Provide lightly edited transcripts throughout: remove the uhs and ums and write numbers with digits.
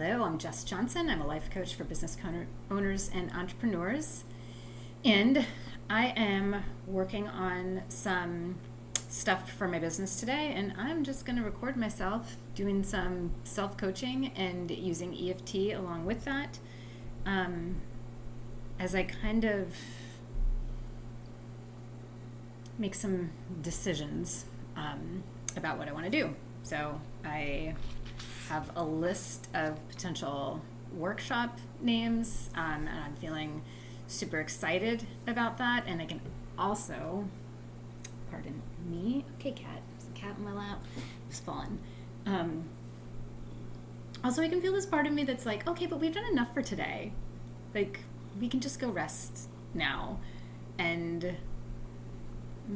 Hello, I'm Jess Johnson. I'm a life coach for business owners and entrepreneurs. And I am working on some stuff for my business today, and I'm just going to record myself doing some self-coaching and using EFT along with that as I kind of make some decisions about what I want to do. So I have a list of potential workshop names, and I'm feeling super excited about that. And I can also, pardon me, okay, cat, there's a cat in my lap, it's fallen. Also, I can feel this part of me that's like, okay, but we've done enough for today. Like, we can just go rest now. And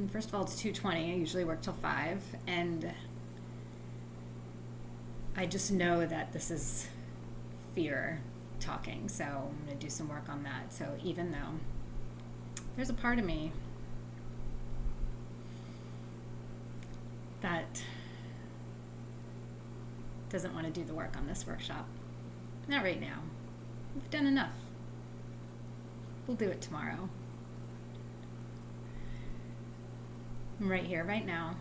first of all, it's 2:20. I usually work till 5, and I just know that this is fear talking, so I'm going to do some work on that. So even though there's a part of me that doesn't want to do the work on this workshop, not right now. We've done enough. We'll do it tomorrow. I'm right here, right now.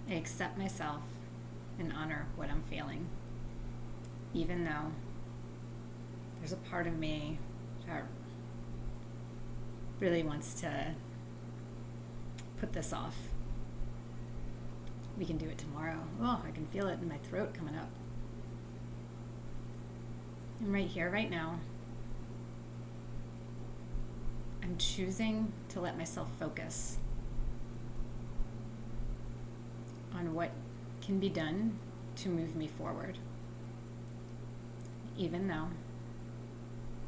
I accept myself and honor what I'm feeling, even though there's a part of me that really wants to put this off. We can do it tomorrow. Oh, I can feel it in my throat coming up. I'm right here, right now. I'm choosing to let myself focus on what can be done to move me forward, even though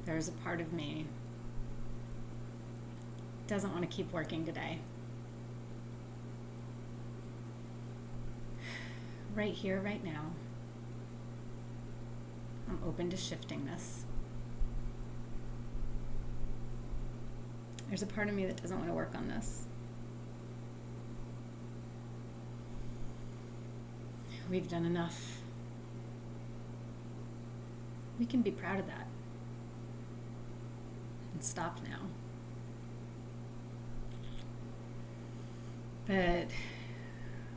there's a part of me that doesn't want to keep working today. Right here, right now, I'm open to shifting this. There's a part of me that doesn't want to work on this. We've done enough. We can be proud of that and stop now. But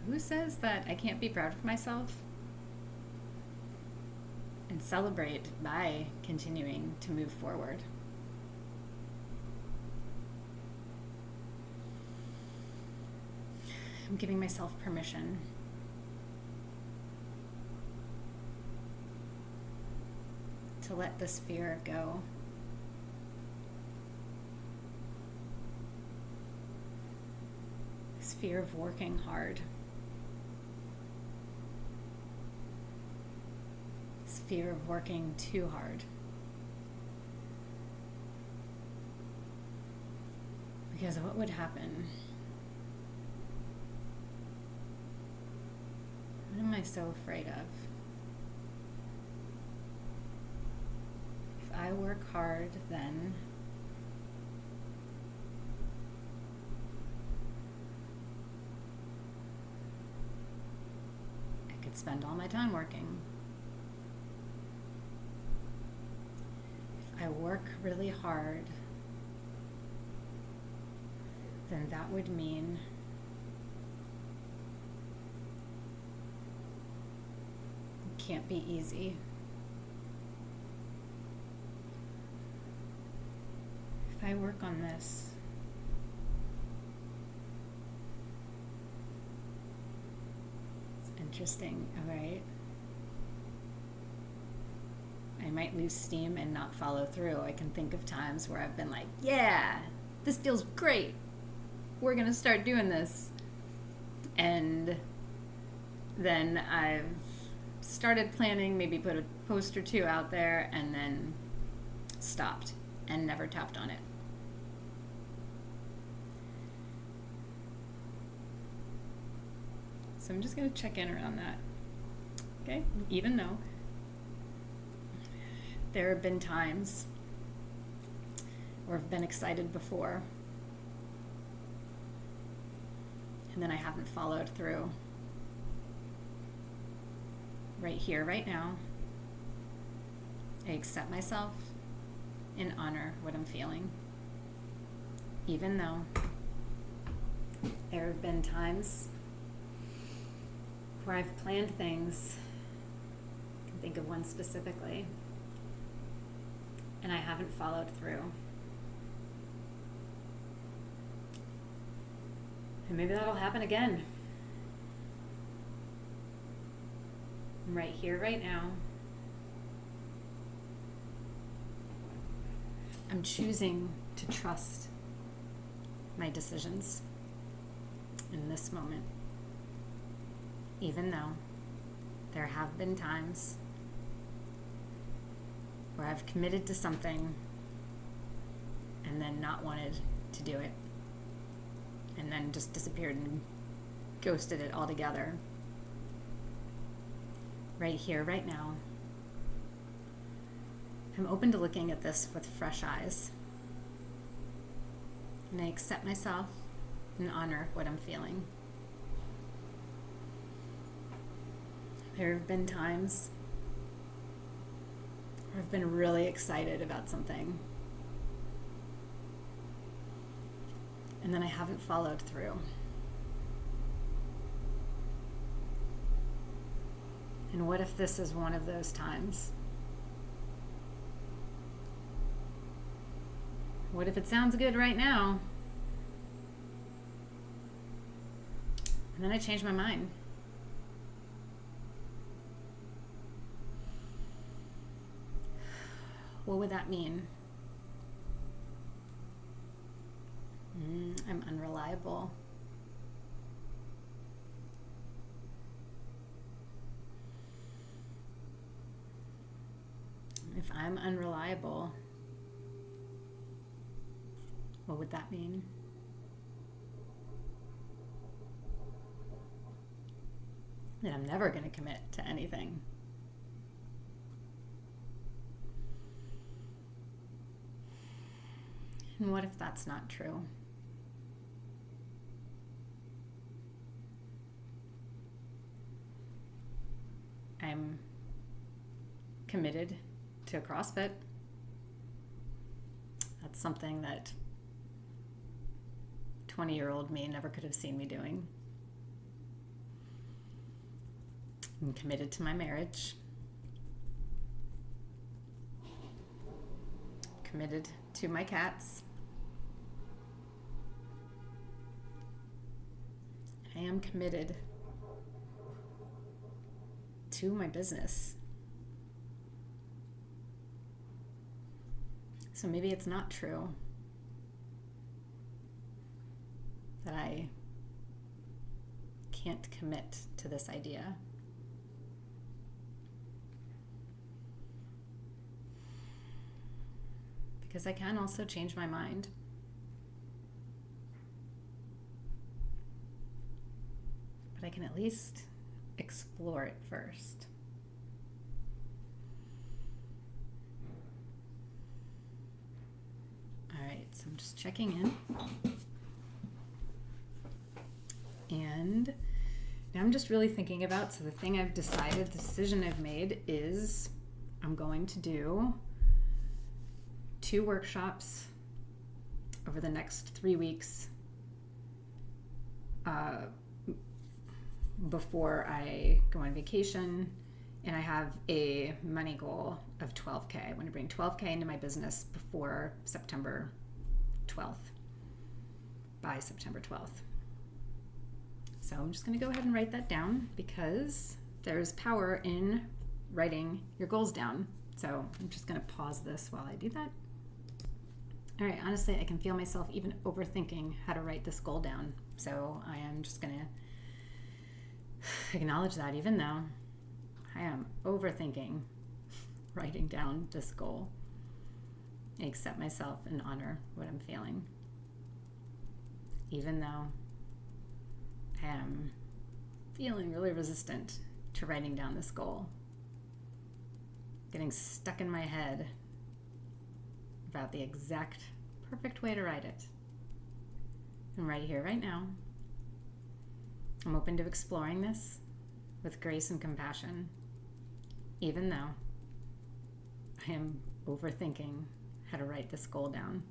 who says that I can't be proud of myself and celebrate by continuing to move forward? I'm giving myself permission to let this fear go. This fear of working hard. This fear of working too hard. Because what would happen? What am I so afraid of? If I work hard, then I could spend all my time working. If I work really hard, then that would mean it can't be easy. If I work on this, it's interesting, all right? I might lose steam and not follow through. I can think of times where I've been like, yeah, this feels great. We're gonna start doing this. And then I've started planning, maybe put a post or two out there, and then stopped and never tapped on it. So I'm just going to check in around that. Okay? Even though there have been times where I've been excited before and then I haven't followed through. Right here, right now, I accept myself and honor what I'm feeling. Even though there have been times where I've planned things, I can think of one specifically, and I haven't followed through. And maybe that'll happen again. I'm right here, right now. I'm choosing to trust my decisions in this moment, even though there have been times where I've committed to something and then not wanted to do it, and then just disappeared and ghosted it altogether. Right here, right now, I'm open to looking at this with fresh eyes. And I accept myself and honor what I'm feeling. There have been times where I've been really excited about something, and then I haven't followed through. And what if this is one of those times? What if it sounds good right now, and then I change my mind? What would that mean? I'm unreliable. If I'm unreliable, what would that mean? That I'm never going to commit to anything. And what if that's not true? I'm committed to CrossFit. That's something that 20-year-old me never could have seen me doing. I'm committed to my marriage. Committed to my cats. I am committed to my business. So maybe it's not true that I can't commit to this idea. Because I can also change my mind. But I can at least explore it first. All right, so I'm just checking in. And now I'm just really thinking about, so the thing I've decided, the decision I've made is I'm going to do 2 workshops over the next 3 weeks before I go on vacation, and I have a money goal of $12K. I want to bring $12K into my business before September 12th, by September 12th. So I'm just going to go ahead and write that down, because there's power in writing your goals down. So I'm just going to pause this while I do that. All right, honestly, I can feel myself even overthinking how to write this goal down. So I am just going to acknowledge that, even though I am overthinking writing down this goal. I accept myself and honor what I'm feeling, even though I am feeling really resistant to writing down this goal, getting stuck in my head about the exact perfect way to write it. And right here, right now, I'm open to exploring this with grace and compassion, even though I am overthinking how to write this goal down.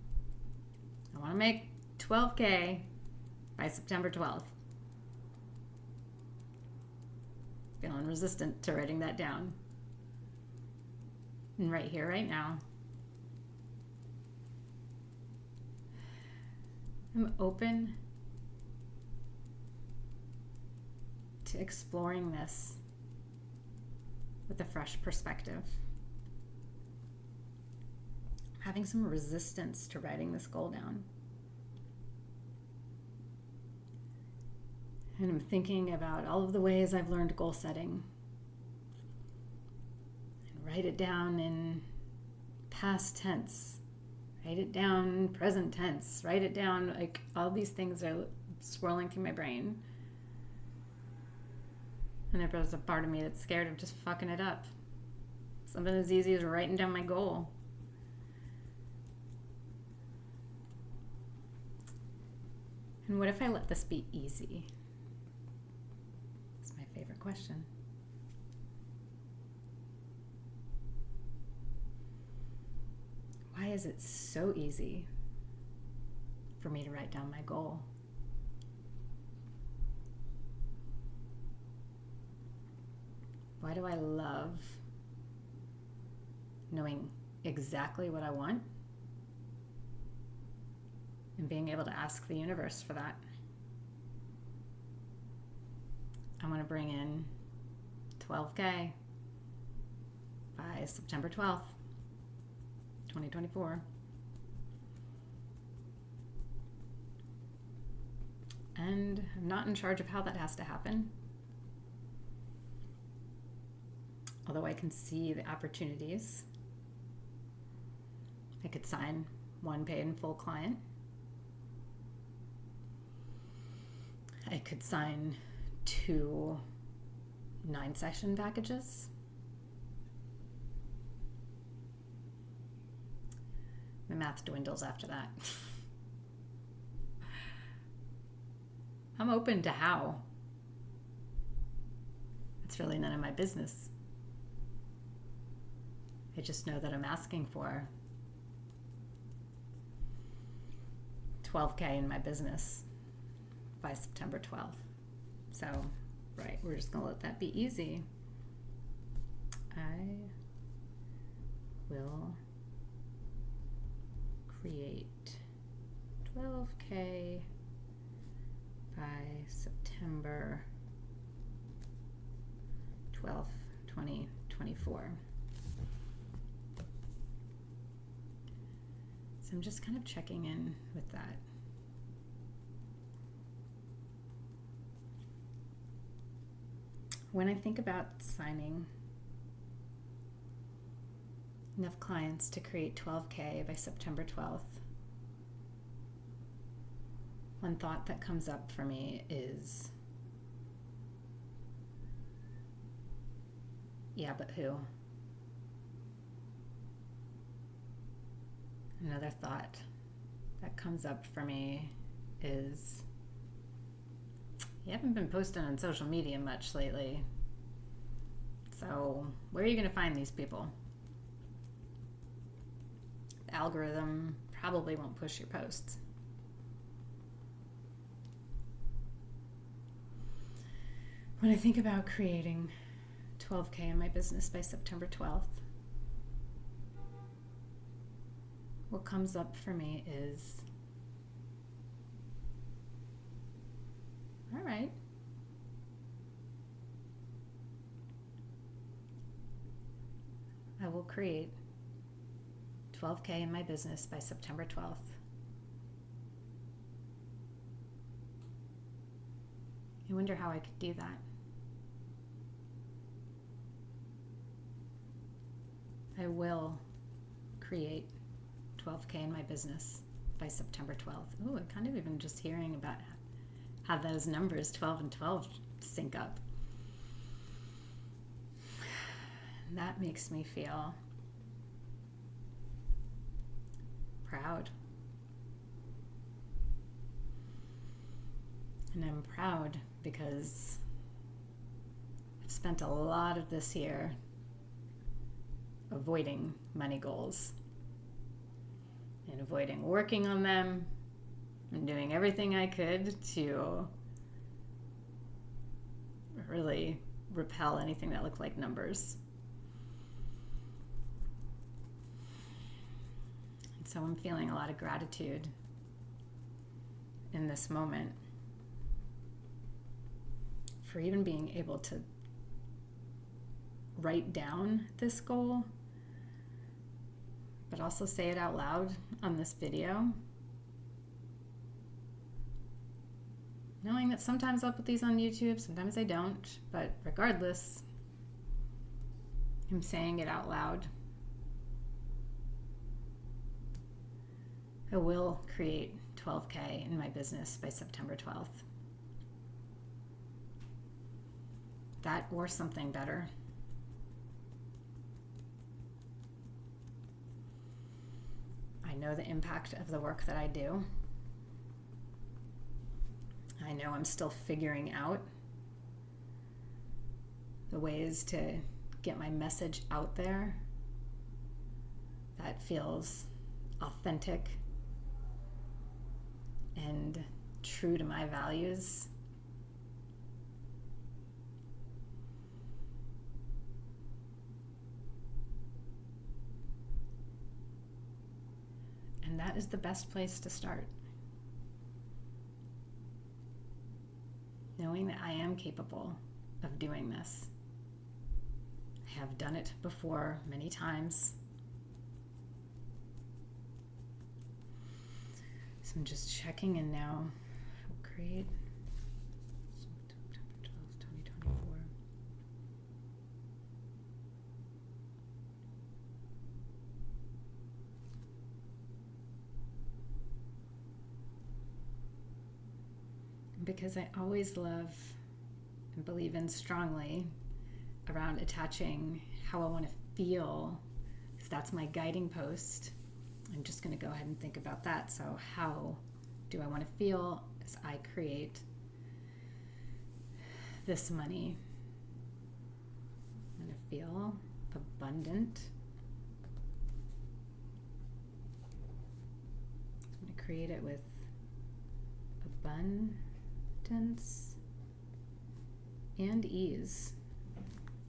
I want to make 12K by September 12th. Feeling resistant to writing that down. And right here, right now, I'm open to exploring this with a fresh perspective. I'm having some resistance to writing this goal down. And I'm thinking about all of the ways I've learned goal setting. And write it down in past tense. Write it down present tense. Write it down, like all these things are swirling through my brain. And there's a part of me that's scared of just fucking it up. Something as easy as writing down my goal. And what if I let this be easy? That's my favorite question. Why is it so easy for me to write down my goal? Why do I love knowing exactly what I want and being able to ask the universe for that? I want to bring in 12K by September 12th, 2024. And I'm not in charge of how that has to happen. Although I can see the opportunities. I could sign one paid in full client. I could sign 2 9-session packages. My math dwindles after that. I'm open to how. It's really none of my business. I just know that I'm asking for 12K in my business by September 12th. So, right, we're just going to let that be easy. I will create 12K by September 12th, 2024. So I'm just kind of checking in with that. When I think about signing enough clients to create 12K by September 12th, one thought that comes up for me is, yeah, but who? Another thought that comes up for me is, you haven't been posting on social media much lately. So where are you going to find these people? The algorithm probably won't push your posts. When I think about creating 12K in my business by September 12th, what comes up for me is, all right, I will create 12K in my business by September 12th. I wonder how I could do that. I will create 12K in my business by September 12th. Ooh, I'm kind of even just hearing about how those numbers 12 and 12 sync up. That makes me feel proud. And I'm proud because I've spent a lot of this year avoiding money goals and avoiding working on them and doing everything I could to really repel anything that looked like numbers. And so I'm feeling a lot of gratitude in this moment for even being able to write down this goal, but also say it out loud on this video. Knowing that sometimes I'll put these on YouTube, sometimes I don't, but regardless, I'm saying it out loud. I will create 12K in my business by September 12th. That or something better. I know the impact of the work that I do. I know I'm still figuring out the ways to get my message out there that feels authentic and true to my values. And that is the best place to start. Knowing that I am capable of doing this. I have done it before many times. So I'm just checking in now. Create September 12th, 2024. Because I always love and believe in strongly around attaching how I want to feel, because that's my guiding post. I'm just going to go ahead and think about that. So how do I want to feel as I create this money? I'm going to feel abundant. I'm going to create it with abundance and ease.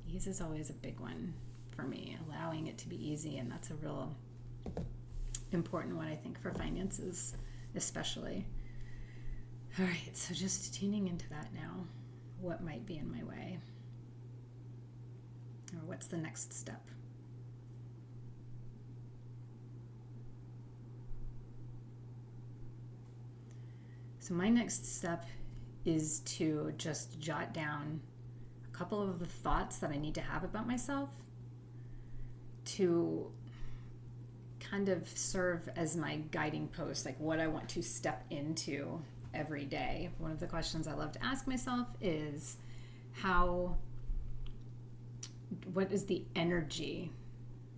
Ease is always a big one for me, allowing it to be easy, and that's a real important one, I think, for finances especially. All right, so just tuning into that now. What might be in my way? Or what's the next step? So my next step is to just jot down a couple of the thoughts that I need to have about myself to kind of serve as my guiding post, like what I want to step into every day. One of the questions I love to ask myself is what is the energy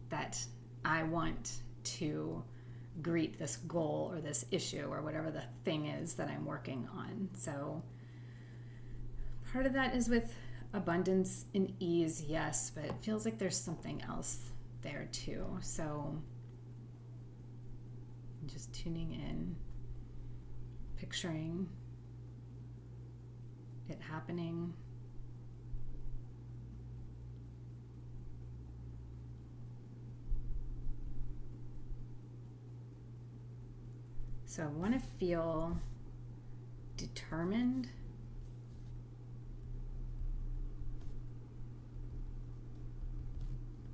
that I want to greet this goal or this issue or whatever the thing is that I'm working on. So part of that is with abundance and ease, yes, but it feels like there's something else there too. So just tuning in, picturing it happening. So I want to feel determined.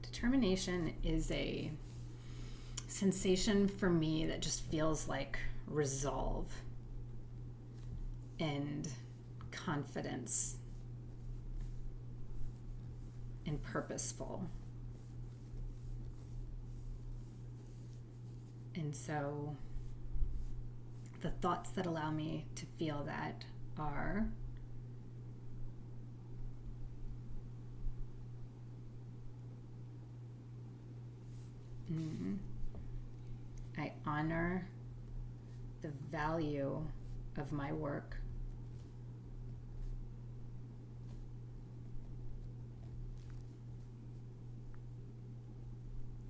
Determination is a sensation for me that just feels like resolve and confidence and purposeful. And so the thoughts that allow me to feel that are I honor the value of my work.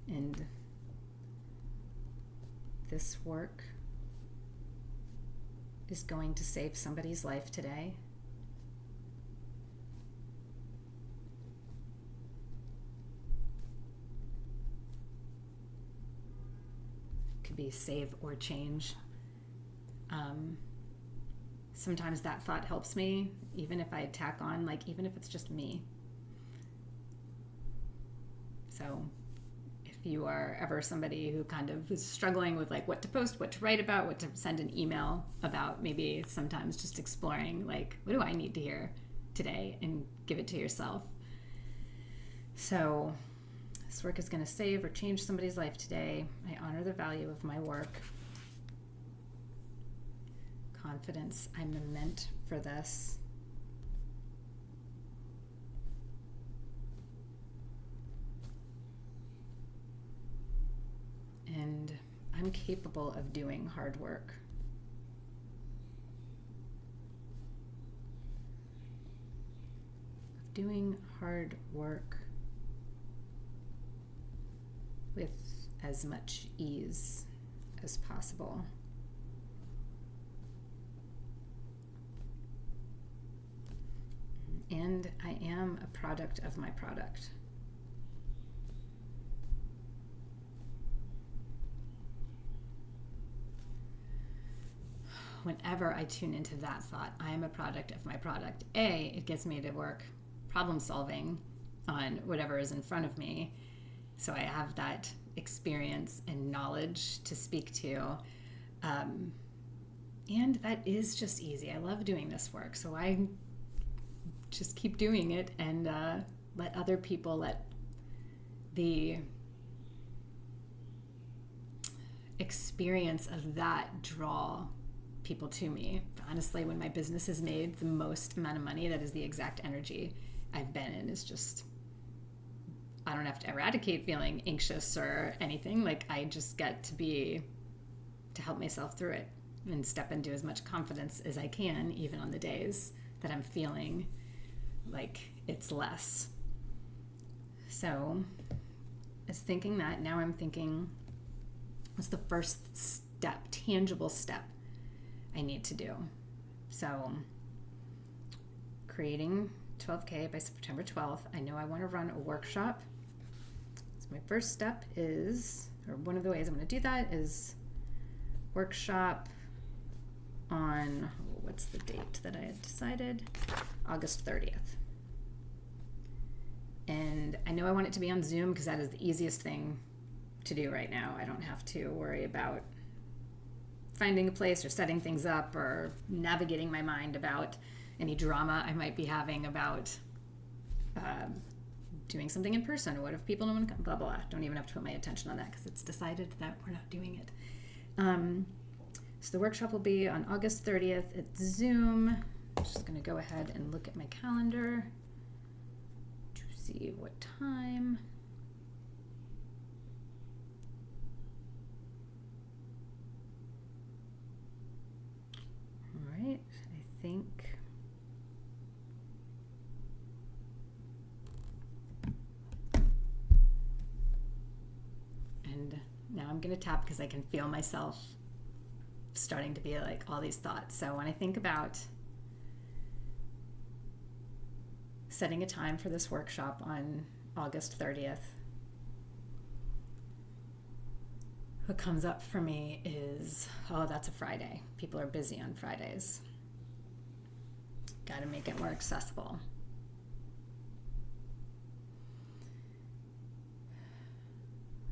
And this work is going to save somebody's life today. Could be save or change. Sometimes that thought helps me, even if I tack on, like, even if it's just me. So if you are ever somebody who kind of is struggling with like what to post, what to write about, what to send an email about, maybe sometimes just exploring like, what do I need to hear today, and give it to yourself. So this work is going to save or change somebody's life today. I honor the value of my work. Confidence, I'm meant for this. And I'm capable of doing hard work. Of doing hard work with as much ease as possible. And I am a product of my product. Whenever I tune into that thought, I am a product of my product. It gets me to work problem solving on whatever is in front of me. So I have that experience and knowledge to speak to. And that is just easy. I love doing this work. So I just keep doing it, and let other people, let the experience of that draw people to me. Honestly, when my business has made the most amount of money, that is the exact energy I've been in. Is just, I don't have to eradicate feeling anxious or anything. Like, I just get to help myself through it and step into as much confidence as I can, even on the days that I'm feeling like it's less. So I was thinking that. Now I'm thinking, what's the first step, tangible step I need to do? So creating 12K by September 12th. I know I want to run a workshop. So my first step is, or one of the ways I'm going to do that is workshop on, what's the date that I had decided? August 30th. And I know I want it to be on Zoom because that is the easiest thing to do right now. I don't have to worry about finding a place or setting things up or navigating my mind about any drama I might be having about doing something in person, or what if people don't want to come, blah, blah, blah. Don't even have to put my attention on that because it's decided that we're not doing it. So the workshop will be on August 30th at Zoom. I'm just going to go ahead and look at my calendar to see what time. All right, I think and now I'm going to tap because I can feel myself starting to be like all these thoughts. So when I think about setting a time for this workshop on August 30th, what comes up for me is, oh, that's a Friday. People are busy on Fridays. Got to make it more accessible.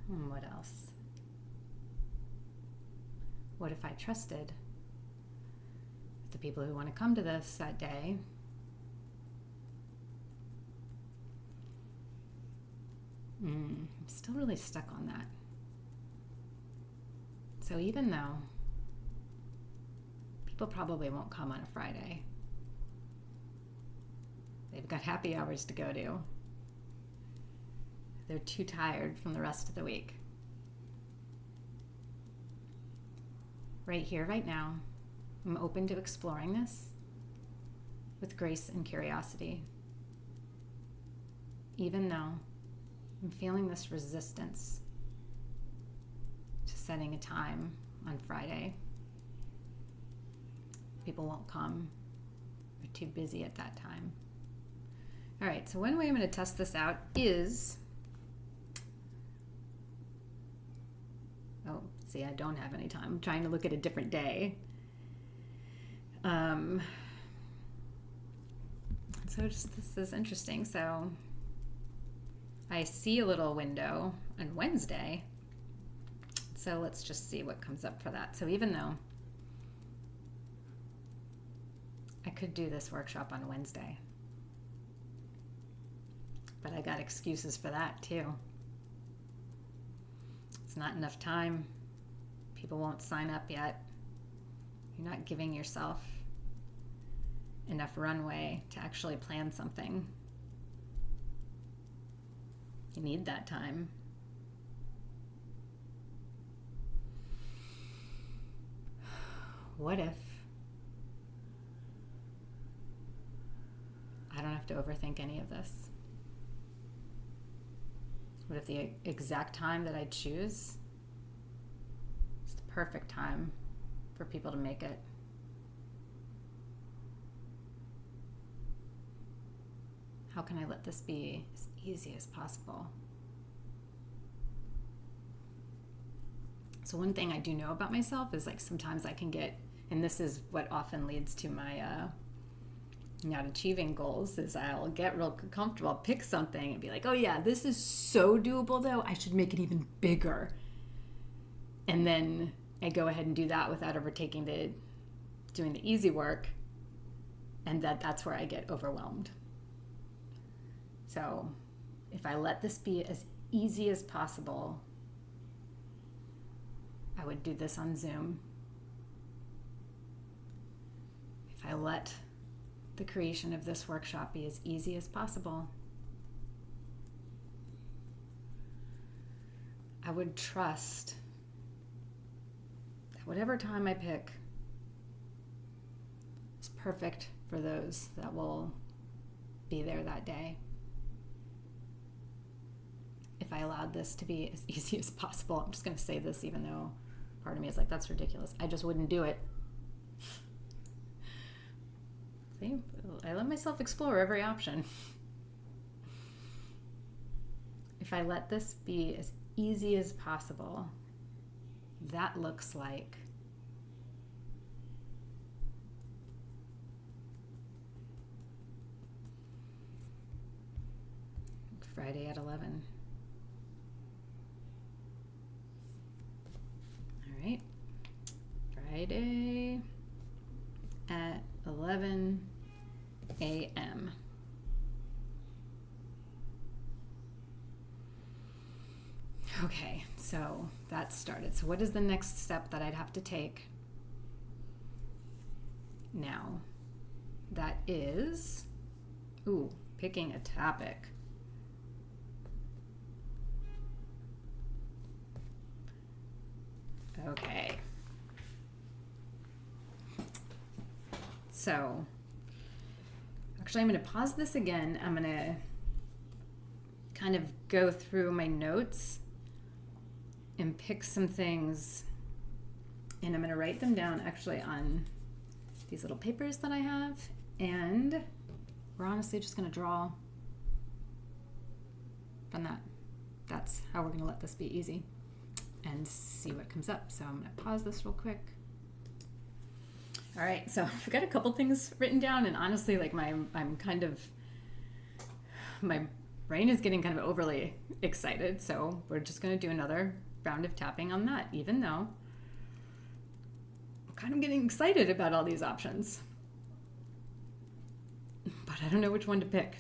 What else? What if I trusted the people who want to come to this that day? I'm still really stuck on that. So even though people probably won't come on a Friday, they've got happy hours to go to. They're too tired from the rest of the week. Right here, right now, I'm open to exploring this with grace and curiosity. Even though I'm feeling this resistance setting a time on Friday. People won't come. They're too busy at that time. All right, so one way I'm going to test this out is, oh, see, I don't have any time. I'm trying to look at a different day. So just, this is interesting. So I see a little window on Wednesday. So let's just see what comes up for that. So even though I could do this workshop on Wednesday, but I got excuses for that too. It's not enough time. People won't sign up yet. You're not giving yourself enough runway to actually plan something. You need that time. What if I don't have to overthink any of this? What if the exact time that I choose is the perfect time for people to make it? How can I let this be as easy as possible? So one thing I do know about myself is like sometimes I can get, and this is what often leads to my not achieving goals, is I'll get real comfortable, I'll pick something and be like, oh yeah, this is so doable though, I should make it even bigger. And then I go ahead and do that without doing the easy work, and that's where I get overwhelmed. So if I let this be as easy as possible, I would do this on Zoom. If I let the creation of this workshop be as easy as possible, I would trust that whatever time I pick is perfect for those that will be there that day. If I allowed this to be as easy as possible, I'm just going to say this even though part of me is like, that's ridiculous. I just wouldn't do it. See, I let myself explore every option. If I let this be as easy as possible, that looks like Friday at 11. All right, Friday at 11 a.m. Okay, so that started. So what is the next step that I'd have to take now? That is, picking a topic. Okay. So, actually I'm going to pause this again. I'm going to kind of go through my notes and pick some things, and I'm going to write them down actually on these little papers that I have, and we're honestly just going to draw from that. That's how we're going to let this be easy and see what comes up. So I'm going to pause this real quick. All right, so I've got a couple things written down, and honestly, like my brain is getting kind of overly excited, so we're just going to do another round of tapping on that, even though I'm kind of getting excited about all these options. But I don't know which one to pick.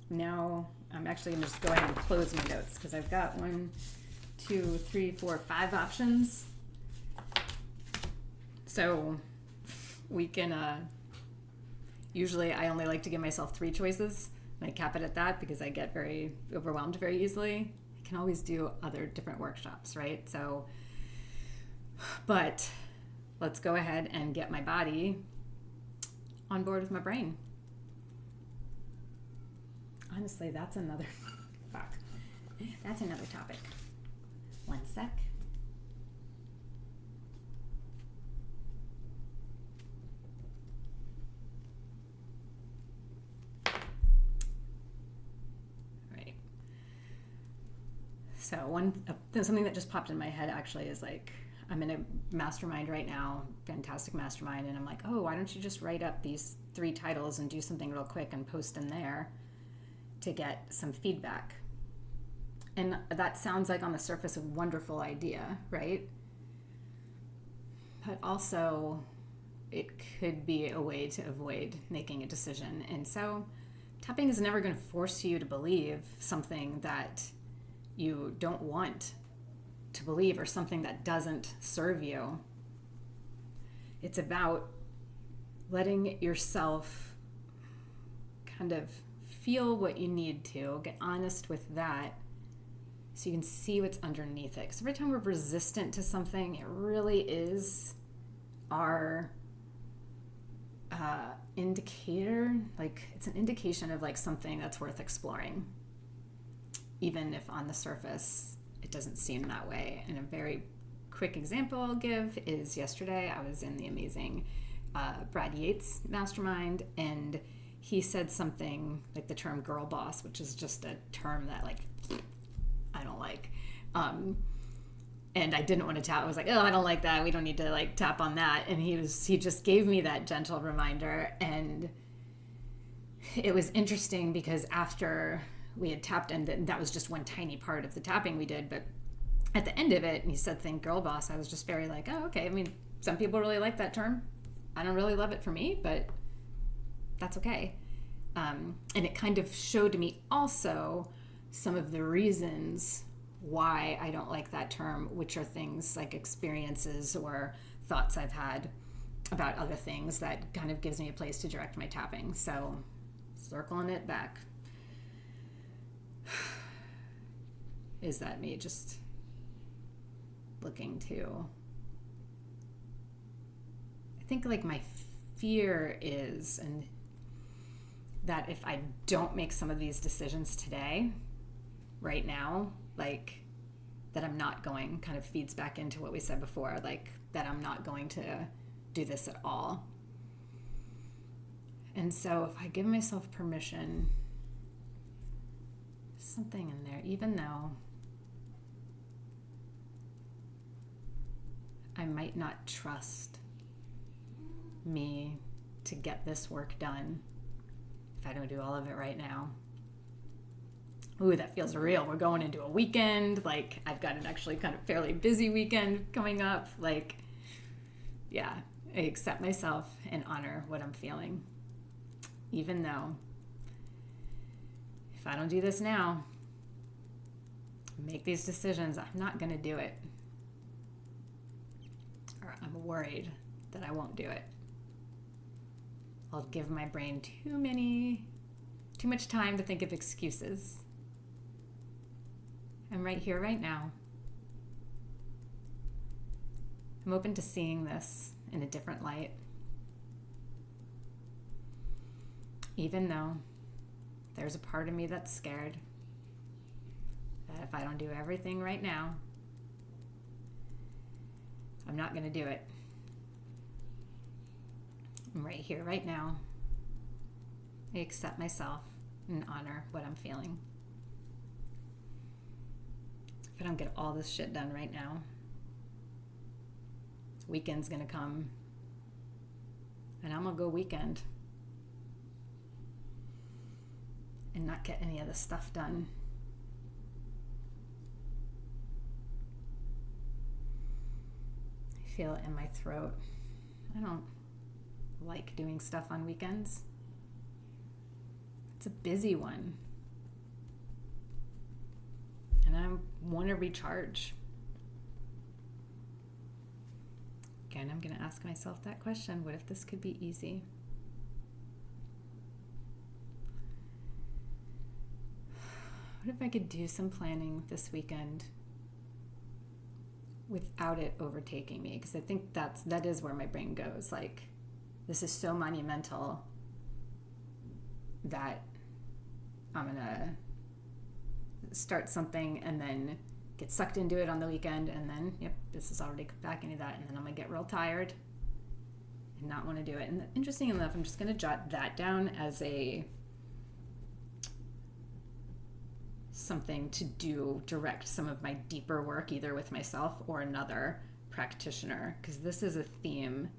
Now I'm actually going to just go ahead and close my notes because I've got 1, 2, 3, 4, 5 options. So we can, usually I only like to give myself 3 choices, and I cap it at that because I get very overwhelmed very easily. I can always do other different workshops, right? So, but let's go ahead and get my body on board with my brain. Honestly, that's another topic. One sec. Right. So something that just popped in my head actually is like, I'm in a mastermind right now, fantastic mastermind, and I'm like, oh, why don't you just write up these 3 titles and do something real quick and post in there to get some feedback. And that sounds like on the surface a wonderful idea, right? But also it could be a way to avoid making a decision. And so tapping is never going to force you to believe something that you don't want to believe or something that doesn't serve you. It's about letting yourself kind of feel what you need to, get honest with that so you can see what's underneath it. Because every time we're resistant to something, it really is our indicator. Like, it's an indication of like something that's worth exploring, even if on the surface it doesn't seem that way. And a very quick example I'll give is yesterday I was in the amazing Brad Yates mastermind, and he said something like the term girl boss, which is just a term that like I don't like. And I didn't want to tap. I was like, oh, I don't like that. We don't need to like tap on that. And he just gave me that gentle reminder. And it was interesting because after we had tapped, and that was just one tiny part of the tapping we did, but at the end of it, and he said, think girl boss, I was just very like, oh, okay. I mean, some people really like that term. I don't really love it for me, but that's okay. And it kind of showed me also some of the reasons why I don't like that term, which are things like experiences or thoughts I've had about other things that kind of gives me a place to direct my tapping. So circling it back. Is that me just looking to, I think like my fear is, and that if I don't make some of these decisions today, right now, like that I'm not going, kind of feeds back into what we said before, like that I'm not going to do this at all. And so if I give myself permission, something in there, even though I might not trust me to get this work done if I don't do all of it right now. Ooh, that feels real. We're going into a weekend. Like, I've got an actually kind of fairly busy weekend coming up. Like, yeah, I accept myself and honor what I'm feeling. Even though if I don't do this now, make these decisions, I'm not going to do it. Or I'm worried that I won't do it. I'll give my brain too much time to think of excuses. I'm right here, right now. I'm open to seeing this in a different light. Even though there's a part of me that's scared that if I don't do everything right now, I'm not going to do it. I'm right here, right now. I accept myself and honor what I'm feeling. If I don't get all this shit done right now, weekend's gonna come and I'm gonna go weekend and not get any of the stuff done. I feel it in my throat. I don't like doing stuff on weekends. It's a busy one. And I want to recharge. Again, I'm going to ask myself that question. What if this could be easy? What if I could do some planning this weekend without it overtaking me? Because I think that is where my brain goes. Like, this is so monumental that I'm going to start something and then get sucked into it on the weekend, and then, yep, this is already back into that, and then I'm going to get real tired and not want to do it. And interesting enough, I'm just going to jot that down as something to direct some of my deeper work, either with myself or another practitioner, because this is a theme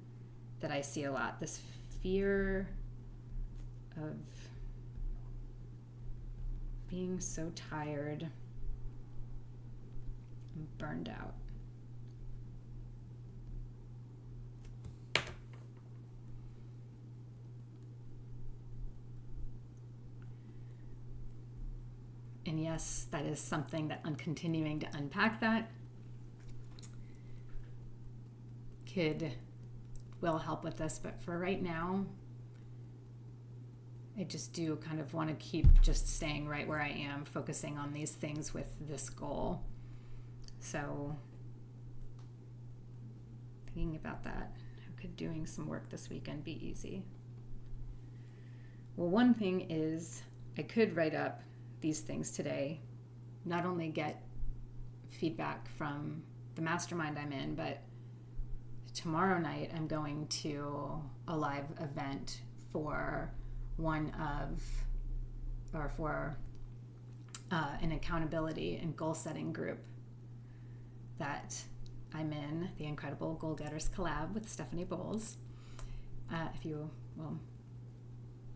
that I see a lot, this fear of being so tired and burned out. And yes, that is something that I'm continuing to unpack. That will help with this, but for right now, I just do kind of want to keep just staying right where I am, focusing on these things with this goal. So thinking about that, how could doing some work this weekend be easy? Well, one thing is I could write up these things today, not only get feedback from the mastermind I'm in, but tomorrow night I'm going to a live event for an accountability and goal setting group that I'm in, the Incredible Goal Getters Collab with Stephanie Bowles.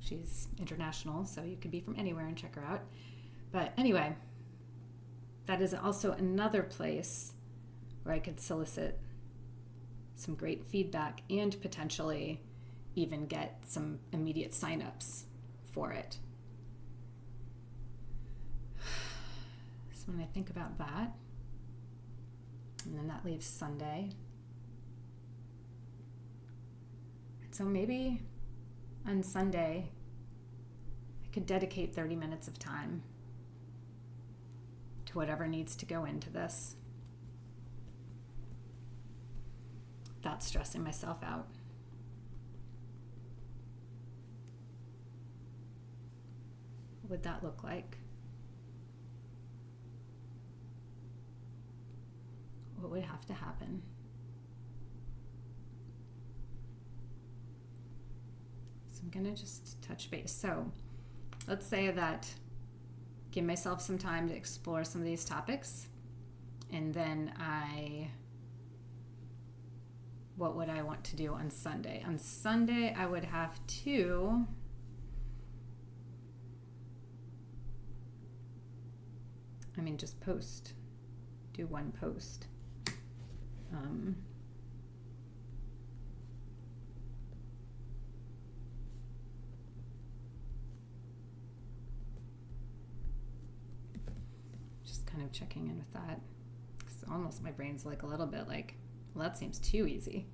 She's international, so you could be from anywhere and check her out. But anyway, that is also another place where I could solicit some great feedback and potentially even get some immediate signups for it. So when I think about that, and then that leaves Sunday. So maybe on Sunday, I could dedicate 30 minutes of time to whatever needs to go into this without stressing myself out. What would that look like? What would have to happen? So I'm going to just touch base. So let's say that give myself some time to explore some of these topics, and then what would I want to do on Sunday? On Sunday, I would have to just post. Do one post. Just kind of checking in with that. Because almost my brain's like a little bit like, well, that seems too easy.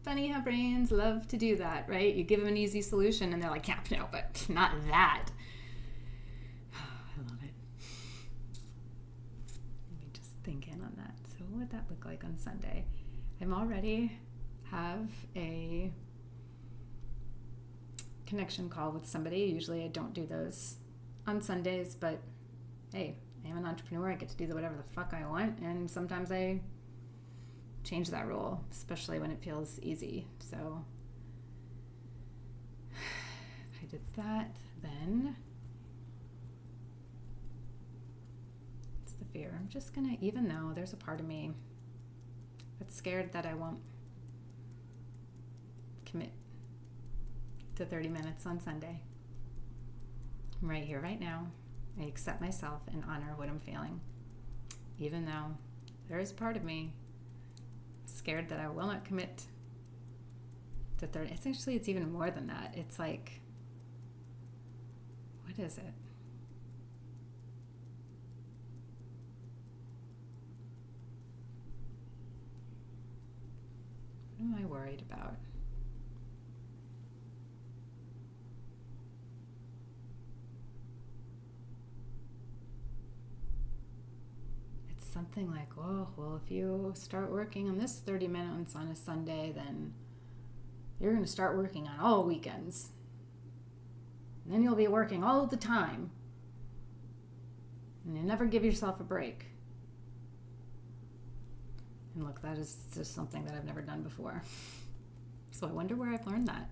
Funny how brains love to do that, right? You give them an easy solution and they're like, yeah, no, but not that. I love it. Let me just think in on that. So what would that look like on Sunday? I'm already have a connection call with somebody. Usually I don't do those on Sundays, but hey, I'm an entrepreneur. I get to do whatever the fuck I want, and sometimes I change that rule, especially when it feels easy. So if I did that, then it's the fear. I'm just gonna, even though there's a part of me that's scared that I won't commit to 30 minutes on Sunday, I'm right here, right now. I accept myself and honor what I'm feeling, even though there is a part of me scared that I will not commit to 30. It's even more than that. It's like, what is it? What am I worried about? Something like, oh, well, if you start working on this 30 minutes on a Sunday, then you're going to start working on all weekends. And then you'll be working all the time. And you never give yourself a break. And look, that is just something that I've never done before. So I wonder where I've learned that.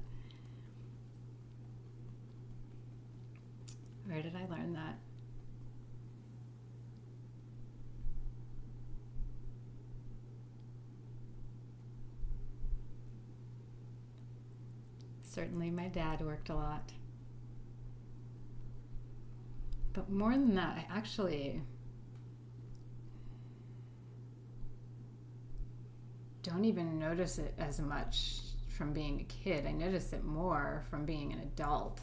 Where did I learn that? Certainly my dad worked a lot. But more than that, I actually don't even notice it as much from being a kid. I notice it more from being an adult.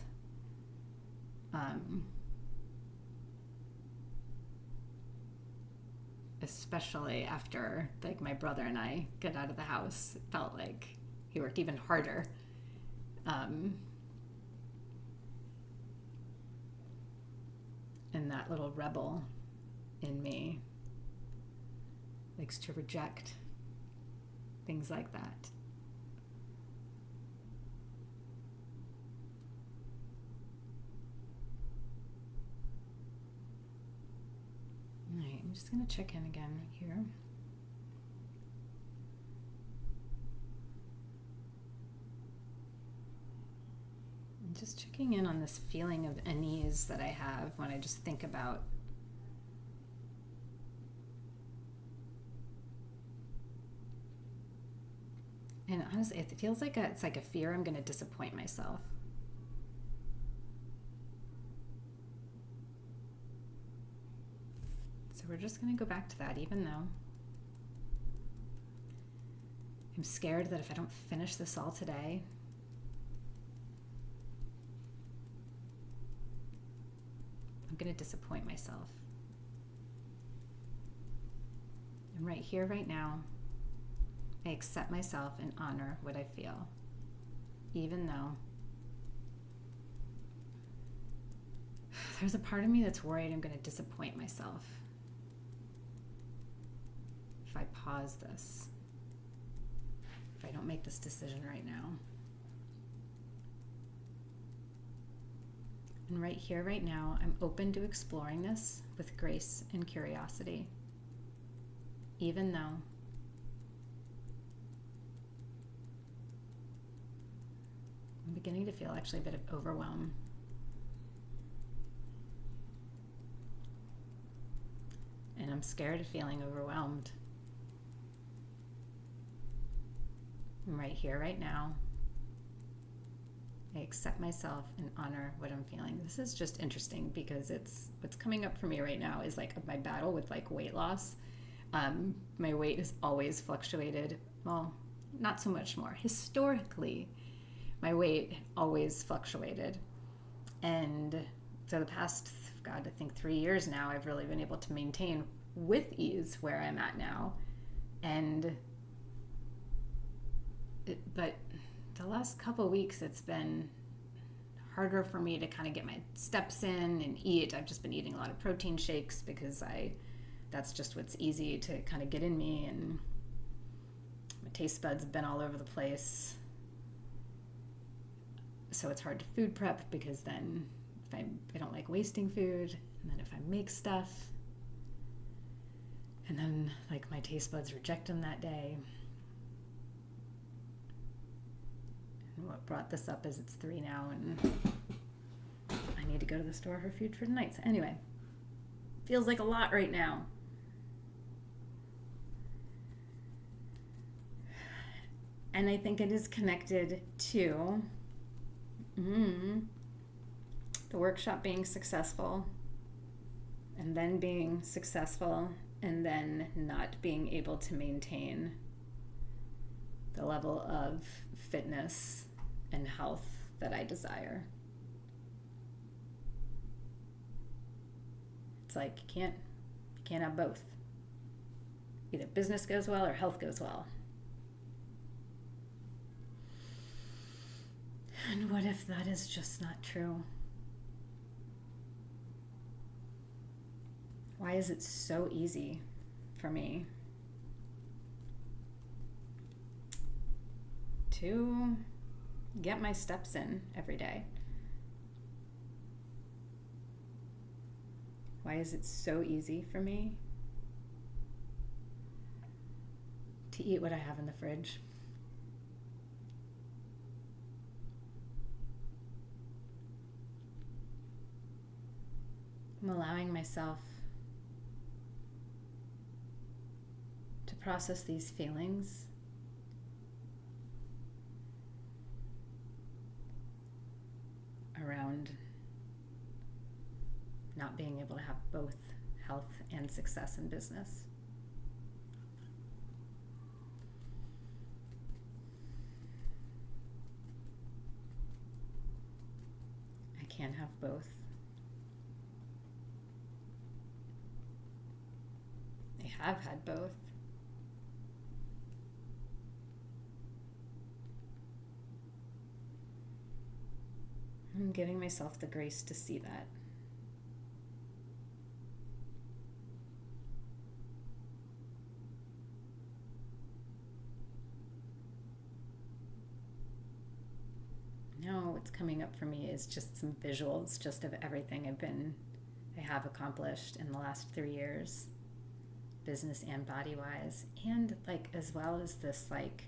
Especially after like my brother and I get out of the house, it felt like he worked even harder. And that little rebel in me likes to reject things like that. All right, I'm just going to check in again here. I'm just checking in on this feeling of unease that I have when I just think about and honestly, it feels like it's like a fear I'm going to disappoint myself. So we're just going to go back to that, even though I'm scared that if I don't finish this all today, I'm going to disappoint myself. And right here, right now, I accept myself and honor what I feel, even though there's a part of me that's worried I'm going to disappoint myself if I pause this, if I don't make this decision right now. And right here, right now, I'm open to exploring this with grace and curiosity, even though I'm beginning to feel actually a bit of overwhelm. And I'm scared of feeling overwhelmed. And right here, right now, I accept myself and honor what I'm feeling. This is just interesting because it's what's coming up for me right now is like my battle with like weight loss. My weight has always fluctuated. Well, not so much more. Historically, my weight always fluctuated. And for the past, God, I think 3 years now, I've really been able to maintain with ease where I'm at now. But the last couple of weeks, it's been harder for me to kind of get my steps in and eat. I've just been eating a lot of protein shakes because that's just what's easy to kind of get in me, and my taste buds have been all over the place. So it's hard to food prep because then I don't like wasting food, and then if I make stuff, and then like my taste buds reject them that day. And what brought this up is it's 3 now, and I need to go to the store for food for tonight. So anyway, feels like a lot right now. And I think it is connected to the workshop being successful, and then being successful, and then not being able to maintain the level of fitness and health that I desire. It's like you can't have both. Either business goes well or health goes well. And what if that is just not true? Why is it so easy for me to get my steps in every day? Why is it so easy for me to eat what I have in the fridge. I'm allowing myself to process these feelings around not being able to have both health and success in business. I can't have both. I have had both. I'm giving myself the grace to see that. Now what's coming up for me is just some visuals just of everything I have accomplished in the last 3 years, business and body-wise, and like as well as this like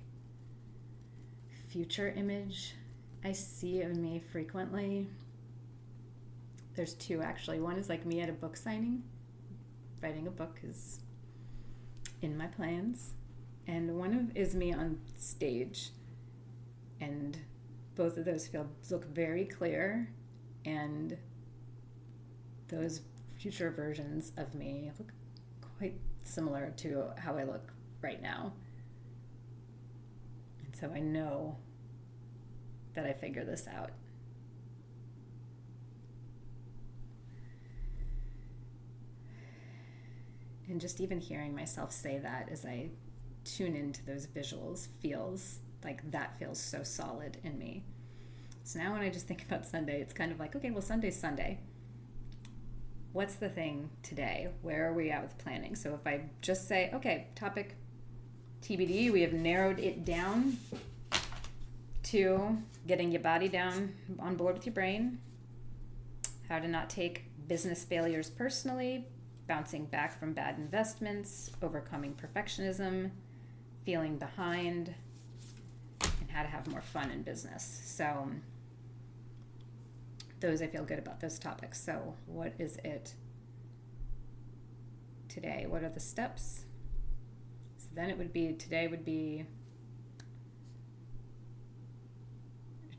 future image I see of me frequently. There's two actually. One is like me at a book signing. Writing a book is in my plans. And one is me on stage. And both of those look very clear. And those future versions of me look quite similar to how I look right now. And so I know that I figure this out. And just even hearing myself say that as I tune into those visuals feels so solid in me. So now when I just think about Sunday, it's kind of like, okay, well, Sunday's Sunday. What's the thing today? Where are we at with planning? So if I just say, okay, topic TBD, we have narrowed it down to getting your body down on board with your brain, how to not take business failures personally, bouncing back from bad investments, overcoming perfectionism, feeling behind, and how to have more fun in business. So those, I feel good about those topics. So what is it today? What are the steps? So then today would be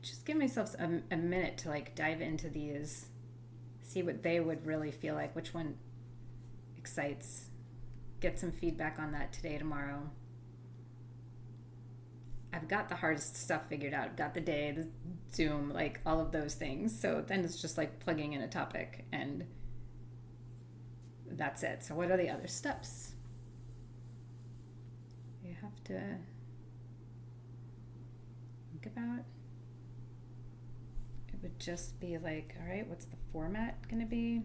just give myself a minute to like dive into these, see what they would really feel like, which one excites, get some feedback on that today, tomorrow. I've got the hardest stuff figured out. I've got the day, the Zoom, like all of those things. So then it's just like plugging in a topic and that's it. So what are the other steps? You have to think about. It would just be like, all right, what's the format going to be?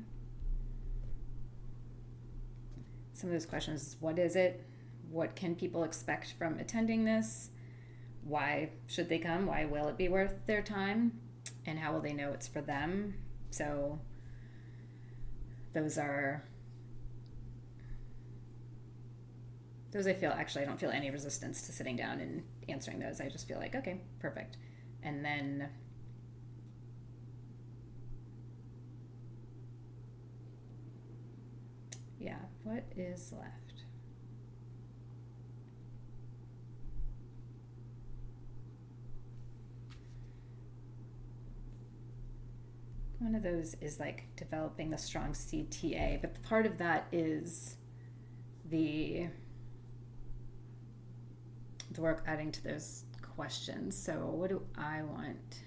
Some of those questions, what is it? What can people expect from attending this? Why should they come? Why will it be worth their time? And how will they know it's for them? So those I don't feel any resistance to sitting down and answering those. I just feel like, okay, perfect. And then what is left? One of those is like developing a strong CTA, but part of that is the work adding to those questions. So what do I want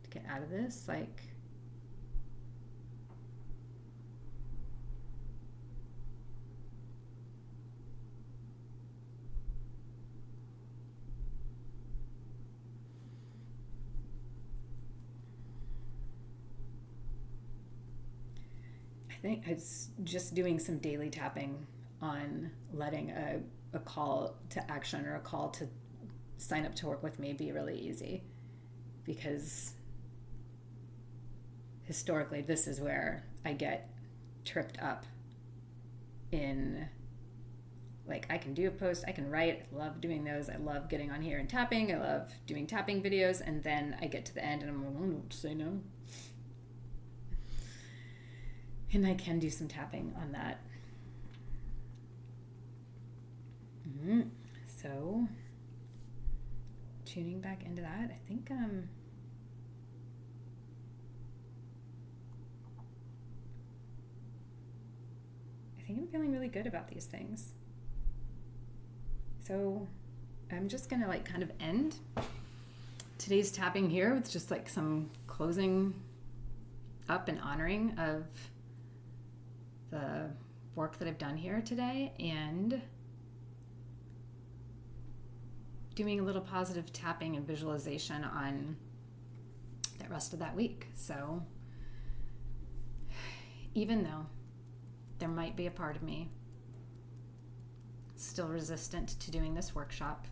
to get out of this? Like, I think it's just doing some daily tapping on letting a call to action or a call to sign up to work with me be really easy, because historically this is where I get tripped up in Like, I can do a post, I can write. I love doing those. I love getting on here and tapping. I love doing tapping videos. And then I get to the end and I'm like, I don't know what to say now. And I can do some tapping on that. So, tuning back into that, I think I'm feeling really good about these things. So I'm just gonna like kind of end today's tapping here with just like some closing up and honoring of the work that I've done here today, and doing a little positive tapping and visualization on the rest of that week. So even though there might be a part of me still resistant to doing this workshop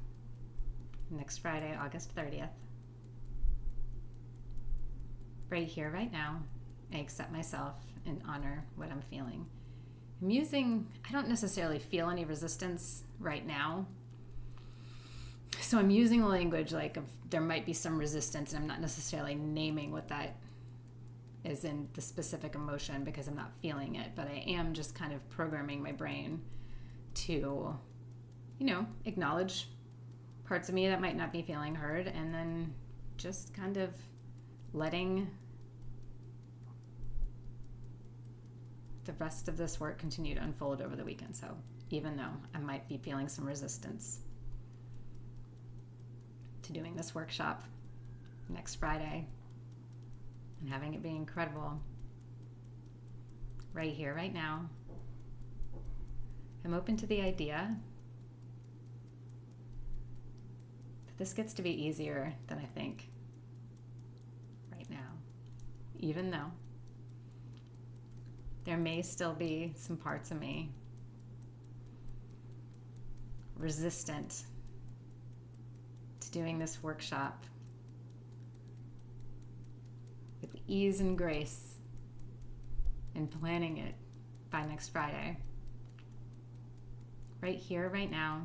next Friday, August 30th, right here, right now, I accept myself and honor what I'm feeling. I don't necessarily feel any resistance right now. So I'm using the language like there might be some resistance, and I'm not necessarily naming what that is in the specific emotion because I'm not feeling it, but I am just kind of programming my brain to, acknowledge parts of me that might not be feeling heard, and then just kind of letting the rest of this work continue to unfold over the weekend. So even though I might be feeling some resistance to doing this workshop next Friday and having it be incredible right here, right now, I'm open to the idea that this gets to be easier than I think right now, even though there may still be some parts of me resistant to doing this workshop with ease and grace and planning it by next Friday. Right here, right now,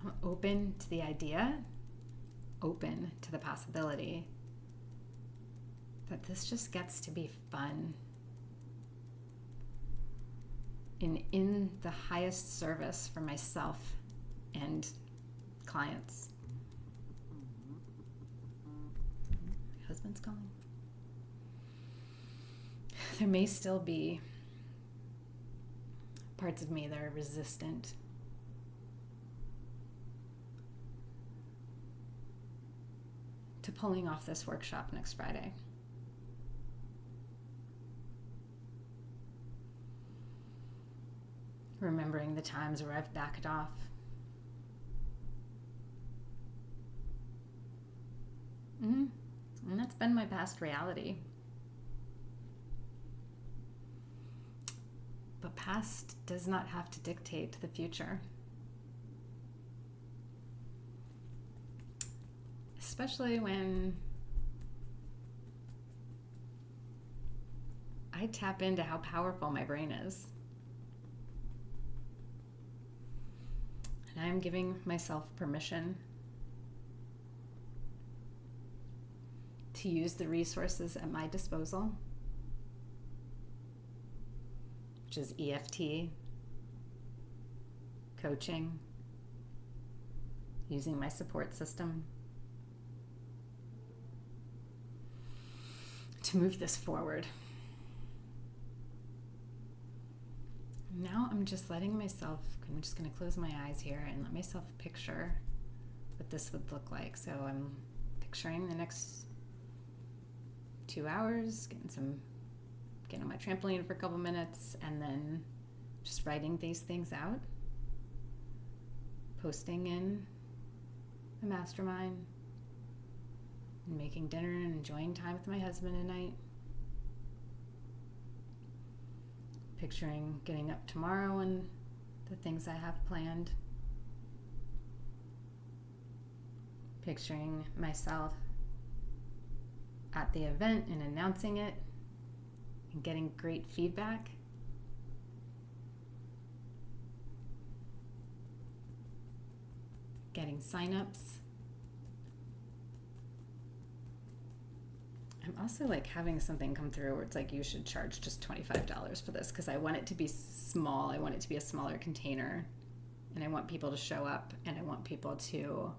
I'm open to the idea, open to the possibility that this just gets to be fun and in the highest service for myself and clients. My husband's calling. There may still be parts of me that are resistant to pulling off this workshop next Friday. Remembering the times where I've backed off. And that's been my past reality. But past does not have to dictate the future. Especially when I tap into how powerful my brain is. And I'm giving myself permission to use the resources at my disposal, which is EFT, coaching, using my support system to move this forward. Now I'm just letting myself, I'm just going to close my eyes here and let myself picture what this would look like. So I'm picturing the next 2 hours, getting on my trampoline for a couple minutes, and then just writing these things out, posting in a mastermind, and making dinner and enjoying time with my husband at night. Picturing getting up tomorrow and the things I have planned. Picturing myself at the event and announcing it and getting great feedback. getting signups. I'm also like having something come through where it's like you should charge just $25 for this because I want it to be small. I want it to be a smaller container, and I want people to show up, and I want people to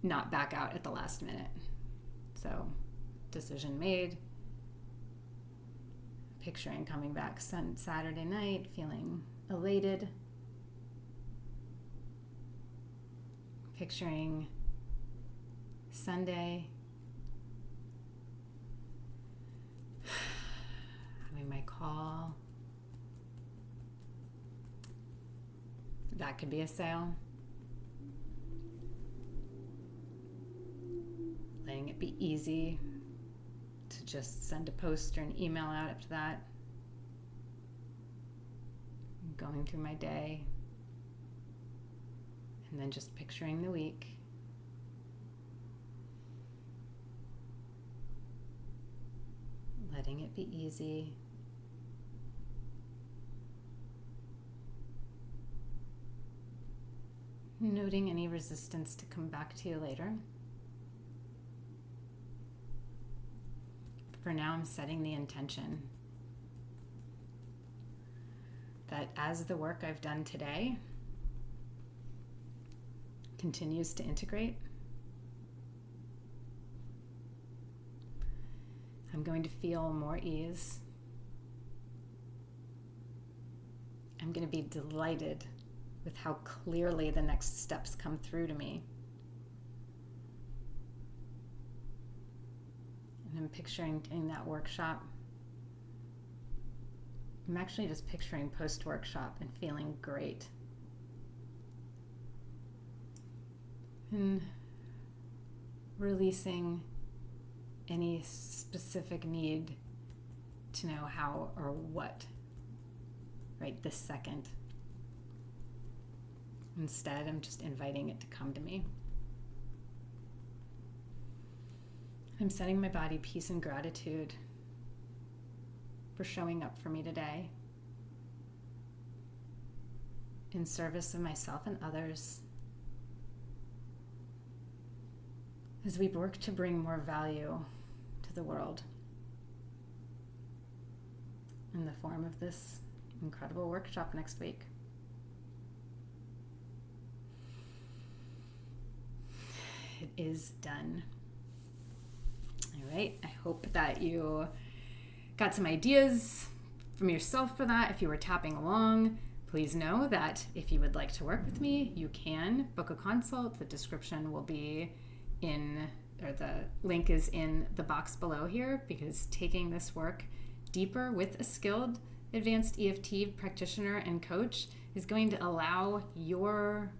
not back out at the last minute. So, decision made. Picturing coming back Saturday night, feeling elated. Picturing Sunday, having my call. That could be a sale. Letting it be easy to just send a post or an email out after that. Going through my day. And then just picturing the week. Letting it be easy. Noting any resistance to come back to you later. For now, I'm setting the intention that as the work I've done today continues to integrate, I'm going to feel more ease. I'm going to be delighted with how clearly the next steps come through to me. And I'm picturing doing that workshop. I'm actually just picturing post-workshop and feeling great. And releasing any specific need to know how or what right this second. Instead, I'm just inviting it to come to me. I'm setting my body peace and gratitude for showing up for me today in service of myself and others as we work to bring more value to the world in the form of this incredible workshop next week. It is done. All right, I hope that you got some ideas from yourself for that. If you were tapping along, please know that if you would like to work with me, you can book a consult. The description will be the link is in the box below here, because taking this work deeper with a skilled advanced EFT practitioner and coach is going to allow your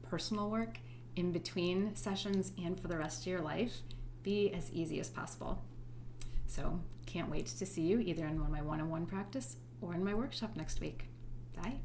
personal work in between sessions and for the rest of your life be as easy as possible. So can't wait to see you either in my one-on-one practice or in my workshop next week. Bye.